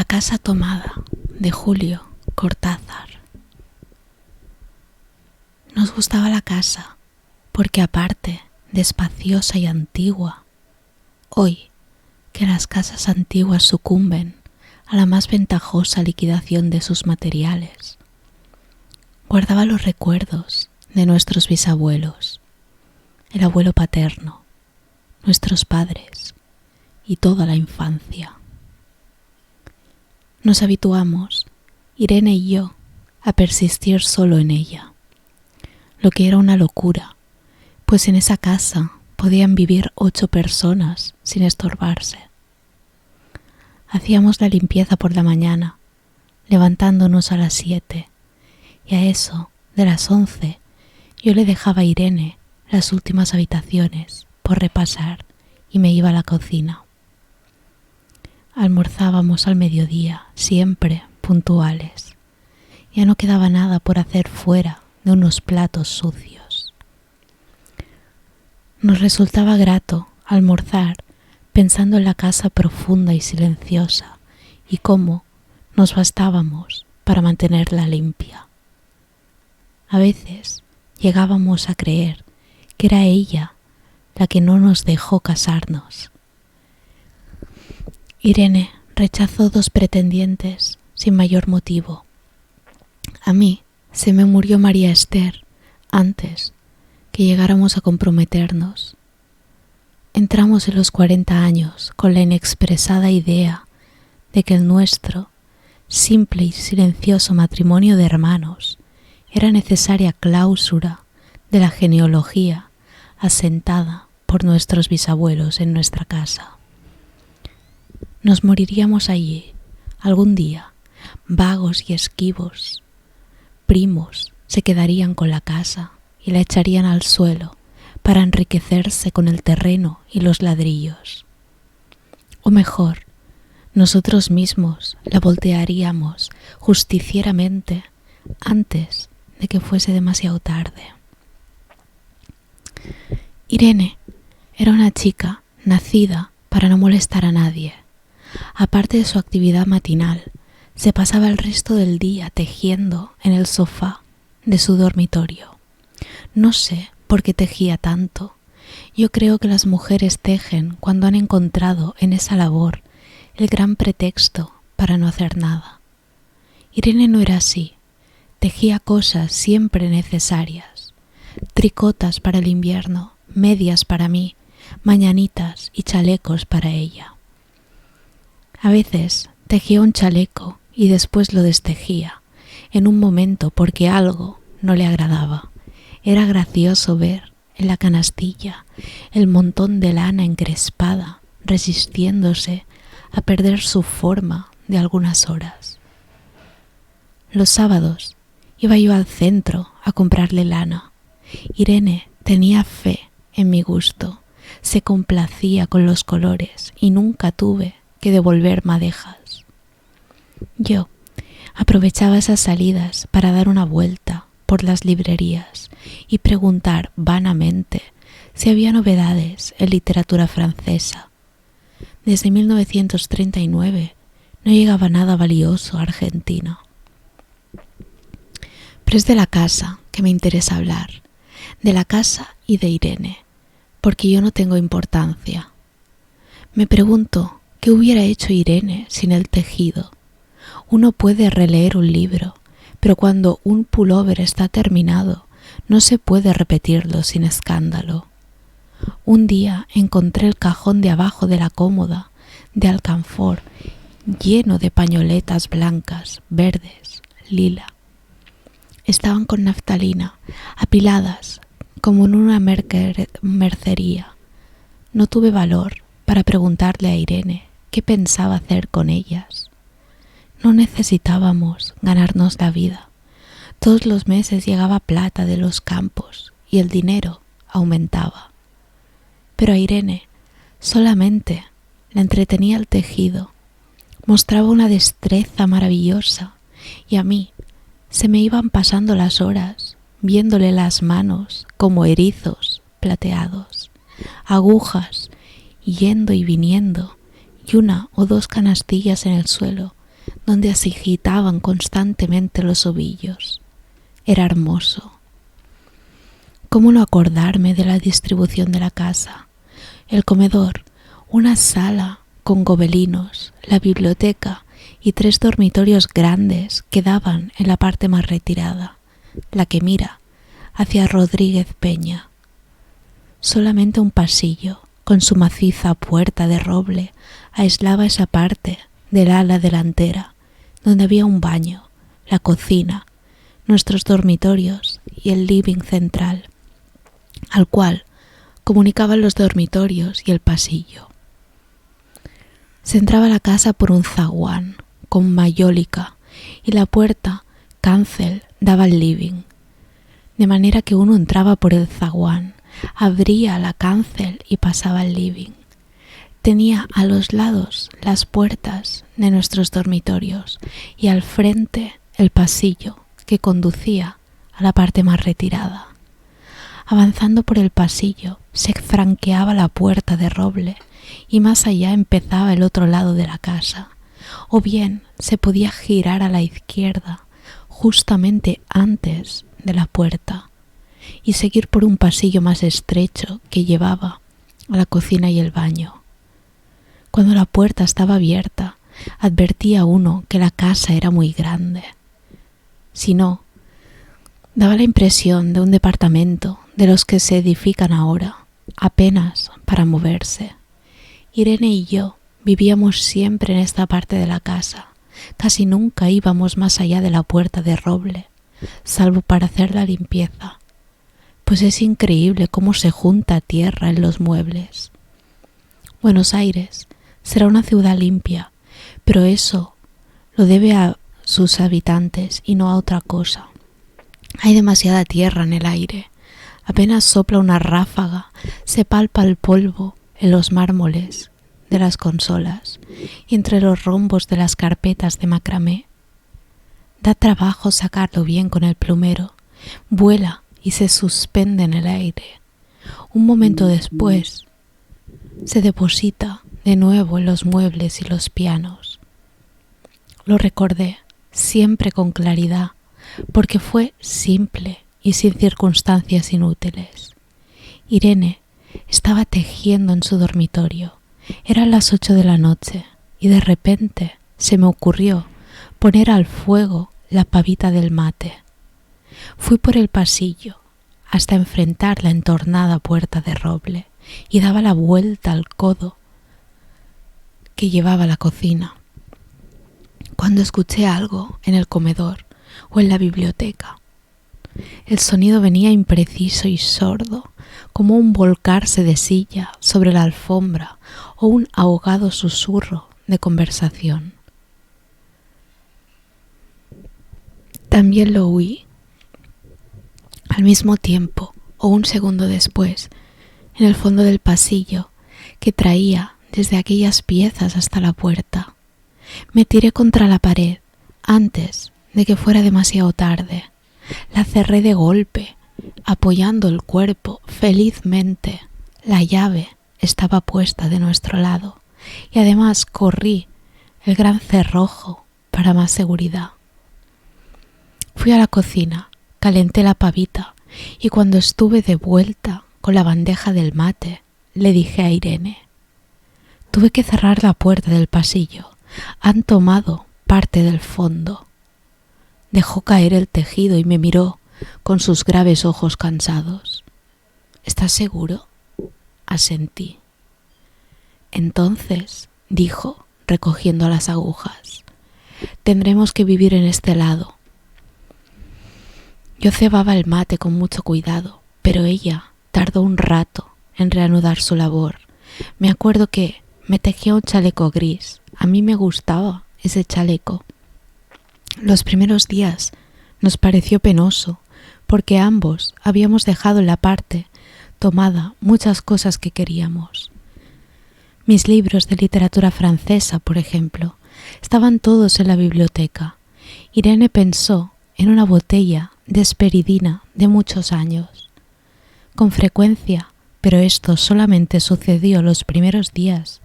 casa tomada, de Julio Cortázar. Nos gustaba la casa porque, aparte de espaciosa y antigua, hoy que las casas antiguas sucumben a la más ventajosa liquidación de sus materiales, guardaba los recuerdos de nuestros bisabuelos, el abuelo paterno, nuestros padres y toda la infancia. Nos habituamos, Irene y yo, a persistir solo en ella, lo que era una locura, pues en esa casa podían vivir 8 personas sin estorbarse. Hacíamos la limpieza por la mañana, levantándonos a las 7, y a eso de las 11 yo le dejaba a Irene las últimas habitaciones por repasar y me iba a la cocina. Almorzábamos al mediodía, siempre puntuales. Ya no quedaba nada por hacer fuera de unos platos sucios. Nos resultaba grato almorzar pensando en la casa profunda y silenciosa y cómo nos bastábamos para mantenerla limpia. A veces llegábamos a creer que era ella la que no nos dejó casarnos. Irene rechazó 2 pretendientes sin mayor motivo. A mí se me murió María Esther antes que llegáramos a comprometernos. Entramos en los 40 años con la inexpresada idea de que el nuestro, simple y silencioso matrimonio de hermanos, era necesaria cláusula de la genealogía asentada por nuestros bisabuelos en nuestra casa. Nos moriríamos allí, algún día, vagos y esquivos. Primos se quedarían con la casa y la echarían al suelo para enriquecerse con el terreno y los ladrillos. O mejor, nosotros mismos la voltearíamos justicieramente antes de que fuese demasiado tarde. Irene era una chica nacida para no molestar a nadie. Aparte de su actividad matinal, se pasaba el resto del día tejiendo en el sofá de su dormitorio. No sé por qué tejía tanto. Yo creo que las mujeres tejen cuando han encontrado en esa labor el gran pretexto para no hacer nada. Irene no era así. Tejía cosas siempre necesarias. Tricotas para el invierno, medias para mí, mañanitas y chalecos para ella. A veces tejía un chaleco y después lo destejía, en un momento porque algo no le agradaba. Era gracioso ver en la canastilla el montón de lana encrespada resistiéndose a perder su forma de algunas horas. Los sábados iba yo al centro a comprarle lana. Irene tenía fe en mi gusto, se complacía con los colores y nunca tuve que devolver madejas. Yo aprovechaba esas salidas para dar una vuelta por las librerías y preguntar vanamente si había novedades en literatura francesa. Desde 1939 no llegaba nada valioso a Argentina. Pero es de la casa que me interesa hablar, de la casa y de Irene, porque yo no tengo importancia. Me pregunto ¿qué hubiera hecho Irene sin el tejido? Uno puede releer un libro, pero cuando un pullover está terminado, no se puede repetirlo sin escándalo. Un día encontré el cajón de abajo de la cómoda de alcanfor lleno de pañoletas blancas, verdes, lila. Estaban con naftalina, apiladas como en una mercería. No tuve valor para preguntarle a Irene qué pensaba hacer con ellas. No necesitábamos ganarnos la vida. Todos los meses llegaba plata de los campos y el dinero aumentaba. Pero a Irene solamente la entretenía el tejido. Mostraba una destreza maravillosa y a mí se me iban pasando las horas viéndole las manos como erizos plateados, agujas yendo y viniendo y 1 o 2 canastillas en el suelo donde se agitaban constantemente los ovillos. Era hermoso. ¿Cómo no acordarme de la distribución de la casa? El comedor, una sala con gobelinos, la biblioteca y 3 dormitorios grandes que daban en la parte más retirada, la que mira hacia Rodríguez Peña. Solamente un pasillo, con su maciza puerta de roble, aislaba esa parte del ala delantera, donde había un baño, la cocina, nuestros dormitorios y el living central, al cual comunicaban los dormitorios y el pasillo. Se entraba a la casa por un zaguán con mayólica y la puerta cancel daba al living, de manera que uno entraba por el zaguán, abría la cancel y pasaba al living. Tenía a los lados las puertas de nuestros dormitorios y al frente el pasillo que conducía a la parte más retirada. Avanzando por el pasillo se franqueaba la puerta de roble y más allá empezaba el otro lado de la casa, o bien se podía girar a la izquierda justamente antes de la puerta y seguir por un pasillo más estrecho que llevaba a la cocina y el baño. Cuando la puerta estaba abierta, advertía uno que la casa era muy grande. Si no, daba la impresión de un departamento de los que se edifican ahora, apenas para moverse. Irene y yo vivíamos siempre en esta parte de la casa. Casi nunca íbamos más allá de la puerta de roble, salvo para hacer la limpieza, pues es increíble cómo se junta tierra en los muebles. Buenos Aires será una ciudad limpia, pero eso lo debe a sus habitantes y no a otra cosa. Hay demasiada tierra en el aire. Apenas sopla una ráfaga, se palpa el polvo en los mármoles de las consolas y entre los rombos de las carpetas de macramé. Da trabajo sacarlo bien con el plumero. Vuela y se suspende en el aire. Un momento después se deposita de nuevo en los muebles y los pianos. Lo recordé siempre con claridad, porque fue simple y sin circunstancias inútiles. Irene estaba tejiendo en su dormitorio. Eran las 8 de la noche y de repente se me ocurrió poner al fuego la pavita del mate. Fui por el pasillo hasta enfrentar la entornada puerta de roble y daba la vuelta al codo que llevaba a la cocina, cuando escuché algo en el comedor o en la biblioteca. El sonido venía impreciso y sordo, como un volcarse de silla sobre la alfombra o un ahogado susurro de conversación. También lo oí al mismo tiempo o un segundo después en el fondo del pasillo que traía desde aquellas piezas hasta la puerta. Me tiré contra la pared antes de que fuera demasiado tarde. La cerré de golpe, apoyando el cuerpo felizmente. La llave estaba puesta de nuestro lado y además corrí el gran cerrojo para más seguridad. Fui a la cocina, calenté la pavita y cuando estuve de vuelta con la bandeja del mate, le dije a Irene: tuve que cerrar la puerta del pasillo. Han tomado parte del fondo. Dejó caer el tejido y me miró con sus graves ojos cansados. ¿Estás seguro? Asentí. Entonces, dijo, recogiendo las agujas, tendremos que vivir en este lado. Yo cebaba el mate con mucho cuidado, pero ella tardó un rato en reanudar su labor. Me acuerdo que me tejía un chaleco gris. A mí me gustaba ese chaleco. Los primeros días nos pareció penoso, porque ambos habíamos dejado en la parte tomada muchas cosas que queríamos. Mis libros de literatura francesa, por ejemplo, estaban todos en la biblioteca. Irene pensó en una botella de esperidina de muchos años. Con frecuencia pero esto solamente sucedió los primeros días.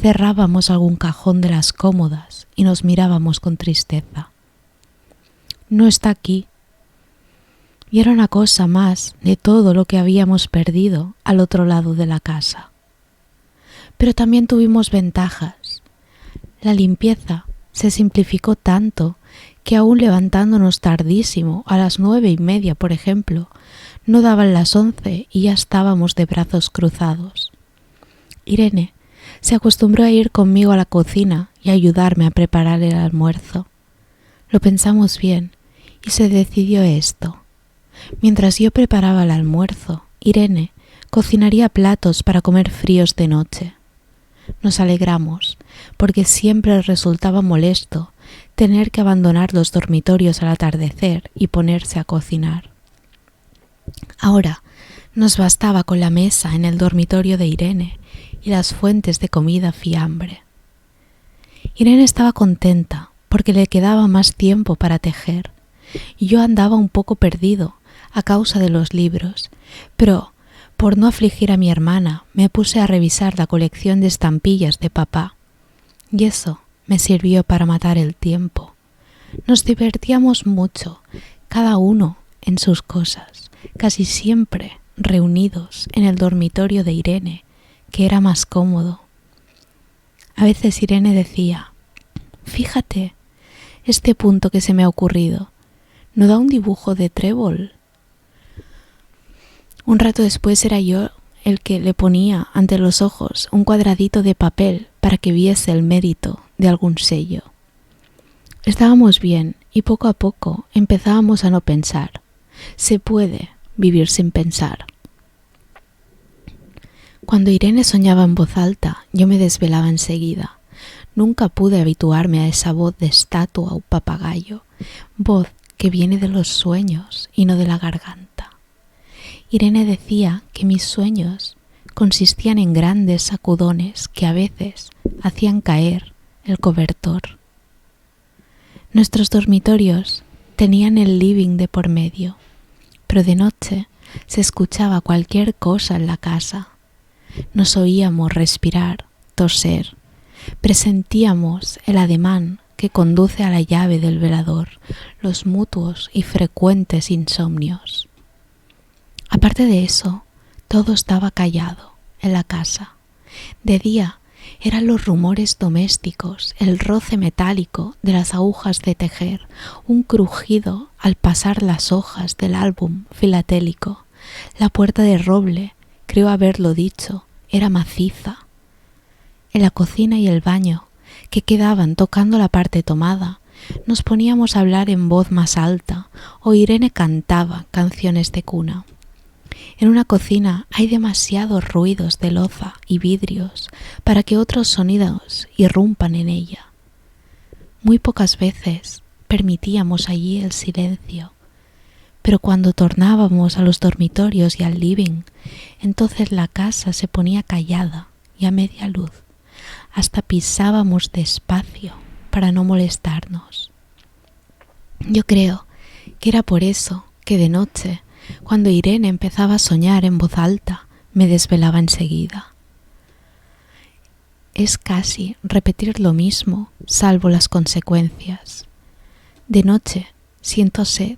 Cerrábamos algún cajón de las cómodas y nos mirábamos con tristeza. No está aquí. Y era una cosa más de todo lo que habíamos perdido al otro lado de la casa. Pero también tuvimos ventajas. La limpieza se simplificó tanto que aún levantándonos tardísimo, a las 9:30, por ejemplo, no daban las 11 y ya estábamos de brazos cruzados. Irene se acostumbró a ir conmigo a la cocina y a ayudarme a preparar el almuerzo. Lo pensamos bien y se decidió esto. Mientras yo preparaba el almuerzo, Irene cocinaría platos para comer fríos de noche. Nos alegramos, porque siempre resultaba molesto tener que abandonar los dormitorios al atardecer y ponerse a cocinar. Ahora nos bastaba con la mesa en el dormitorio de Irene y las fuentes de comida fiambre. Irene estaba contenta porque le quedaba más tiempo para tejer y yo andaba un poco perdido a causa de los libros, pero por no afligir a mi hermana me puse a revisar la colección de estampillas de papá y eso me sirvió para matar el tiempo. Nos divertíamos mucho, cada uno en sus cosas, casi siempre reunidos en el dormitorio de Irene, que era más cómodo. A veces Irene decía: «Fíjate, este punto que se me ha ocurrido, ¿no da un dibujo de trébol?». Un rato después era yo el que le ponía ante los ojos un cuadradito de papel para que viese el mérito de algún sello. Estábamos bien y poco a poco empezábamos a no pensar. Se puede vivir sin pensar. Cuando Irene soñaba en voz alta, yo me desvelaba enseguida. Nunca pude habituarme a esa voz de estatua o papagayo, voz que viene de los sueños y no de la garganta. Irene decía que mis sueños consistían en grandes sacudones que a veces hacían caer el cobertor. Nuestros dormitorios tenían el living de por medio, pero de noche se escuchaba cualquier cosa en la casa. Nos oíamos respirar, toser, presentíamos el ademán que conduce a la llave del velador, los mutuos y frecuentes insomnios. Aparte de eso, todo estaba callado en la casa. De día eran los rumores domésticos, el roce metálico de las agujas de tejer, un crujido al pasar las hojas del álbum filatélico. La puerta de roble, creo haberlo dicho, era maciza. En la cocina y el baño, que quedaban tocando la parte tomada, nos poníamos a hablar en voz más alta o Irene cantaba canciones de cuna. En una cocina hay demasiados ruidos de loza y vidrios para que otros sonidos irrumpan en ella. Muy pocas veces permitíamos allí el silencio, pero cuando tornábamos a los dormitorios y al living, entonces la casa se ponía callada y a media luz, hasta pisábamos despacio para no molestarnos. Yo creo que era por eso que de noche, cuando Irene empezaba a soñar en voz alta, me desvelaba enseguida. Es casi repetir lo mismo, salvo las consecuencias. De noche siento sed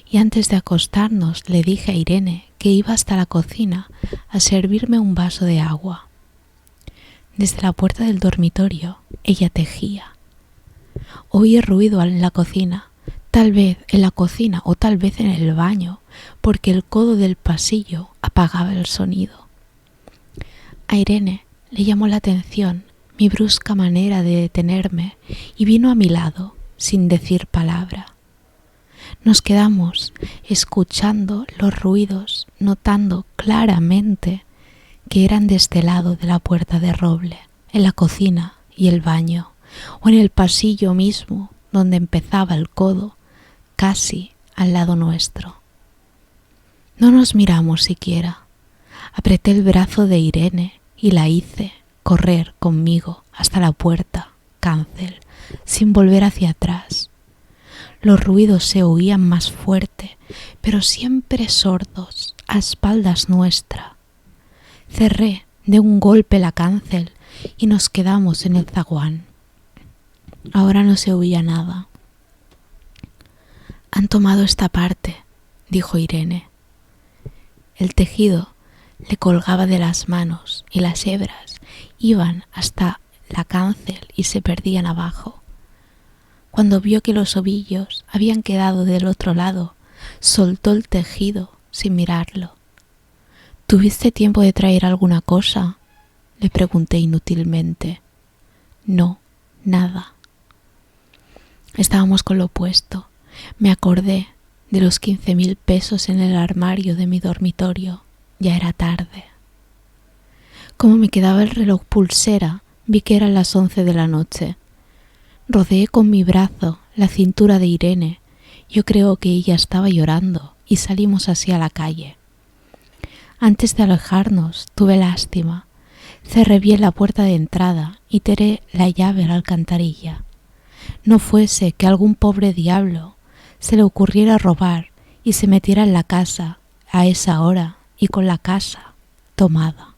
y antes de acostarnos le dije a Irene que iba hasta la cocina a servirme un vaso de agua. Desde la puerta del dormitorio ella tejía. Oí ruido en la cocina, tal vez en la cocina o tal vez en el baño, porque el codo del pasillo apagaba el sonido. A Irene le llamó la atención mi brusca manera de detenerme y vino a mi lado sin decir palabra. Nos quedamos escuchando los ruidos, notando claramente que eran de este lado de la puerta de roble, en la cocina y el baño, o en el pasillo mismo donde empezaba el codo, casi al lado nuestro. No nos miramos siquiera. Apreté el brazo de Irene y la hice correr conmigo hasta la puerta, cancel, sin volver hacia atrás. Los ruidos se oían más fuerte, pero siempre sordos, a espaldas nuestra. Cerré de un golpe la cancel y nos quedamos en el zaguán. Ahora no se oía nada. Han tomado esta parte, dijo Irene. El tejido le colgaba de las manos y las hebras iban hasta la cancel y se perdían abajo. Cuando vio que los ovillos habían quedado del otro lado, soltó el tejido sin mirarlo. ¿Tuviste tiempo de traer alguna cosa?, le pregunté inútilmente. No, nada. Estábamos con lo opuesto. Me acordé de los 15.000 pesos en el armario de mi dormitorio. Ya era tarde. Como me quedaba el reloj pulsera, vi que eran las 11 de la noche. Rodeé con mi brazo la cintura de Irene. Yo creo que ella estaba llorando y salimos así a la calle. Antes de alejarnos, tuve lástima. Cerré bien la puerta de entrada y tiré la llave a la alcantarilla. No fuese que algún pobre diablo se le ocurriera robar y se metiera en la casa a esa hora y con la casa tomada.